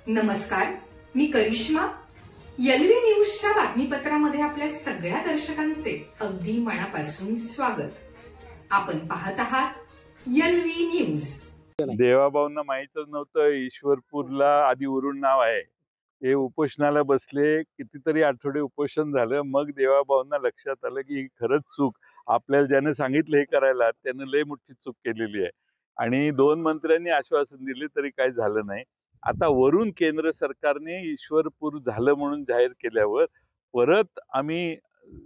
नमस्कार, मी करिश्मा. एलव्ही न्यूजच्या बातमीपत्रामध्ये आपल्या सगळ्या दर्शकांचे अगदी मनापासून स्वागत. आपण पाहत आहात एलव्ही न्यूज. देवाभाऊंना माहीतच नव्हतं ईश्वरपूरला आधी वरुण नाव आहे. हे उपोषणाला बसले, कितीतरी आठवडे उपोषण झालं. मग देवाभाऊंना लक्षात आलं की खरंच चूक, आपल्याला ज्याने सांगितलं हे करायला त्याने लय मोठी चूक केलेली आहे. आणि 2 मंत्र्यांनी आश्वासन दिले तरी काही झालं नाही. आता वरून केंद्र सरकारने ईश्वरपूर झालं म्हणून जाहीर केल्यावर परत आम्ही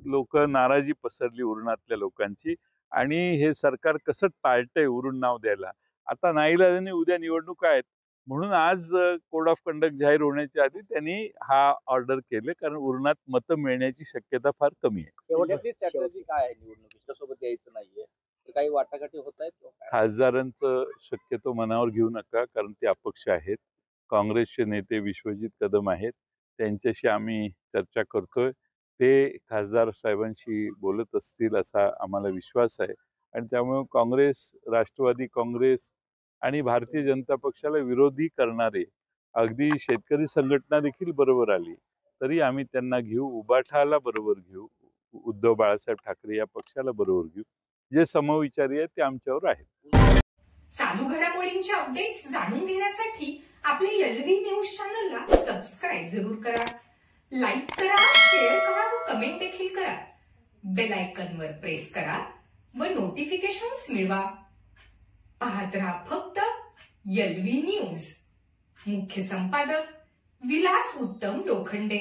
लोक नाराजी पसरली उरणातल्या लोकांची. आणि हे सरकार कसं टाळतंय वरून नाव द्यायला. आता नाईलाजाने उद्या निवडणूक आहेत म्हणून आज कोड ऑफ कंडक्ट जाहीर होण्याच्या आधी त्यांनी हा ऑर्डर केले, कारण उरणात मतं मिळण्याची शक्यता फार कमी आहे. शेवटची स्ट्रॅटेजी काय आहे निवडणुकीच्या सोबत द्यायचं नाहीये, काही वाटाघाटी होत आहेत? खासदारांचं शक्यतो मनावर घेऊ नका, कारण ते अपक्ष आहेत. काँग्रेसचे नेते विश्वजित कदम आहेत, त्यांच्याशी आम्ही चर्चा करतोय. ते खासदार साहेबांशी बोलत असतील असा आम्हाला विश्वास आहे. आणि त्यामुळे काँग्रेस, राष्ट्रवादी काँग्रेस आणि भारतीय जनता पक्षाला विरोधी करणारे अगदी शेतकरी संघटना देखील बरोबर आली तरी आम्ही त्यांना घेऊ. उबाठाला बरोबर घेऊ, उद्धव बाळासाहेब ठाकरे या पक्षाला बरोबर घेऊ. जे समविचारी आहेत ते आमच्यावर आहेत. चालू घडामोडींचे अपडेट्स जाणून घेण्यासाठी आपल्या एलव्ही न्यूज चॅनलला सबस्क्राईब जरूर करा, लाईक करा, शेअर करा व कमेंट देखील करा. बेल आयकॉनवर प्रेस करा व नोटिफिकेशन्स मिळवा. पाहत रहा फक्त एलव्ही न्यूज. मुख्य संपादक विलास उत्तम लोखंडे.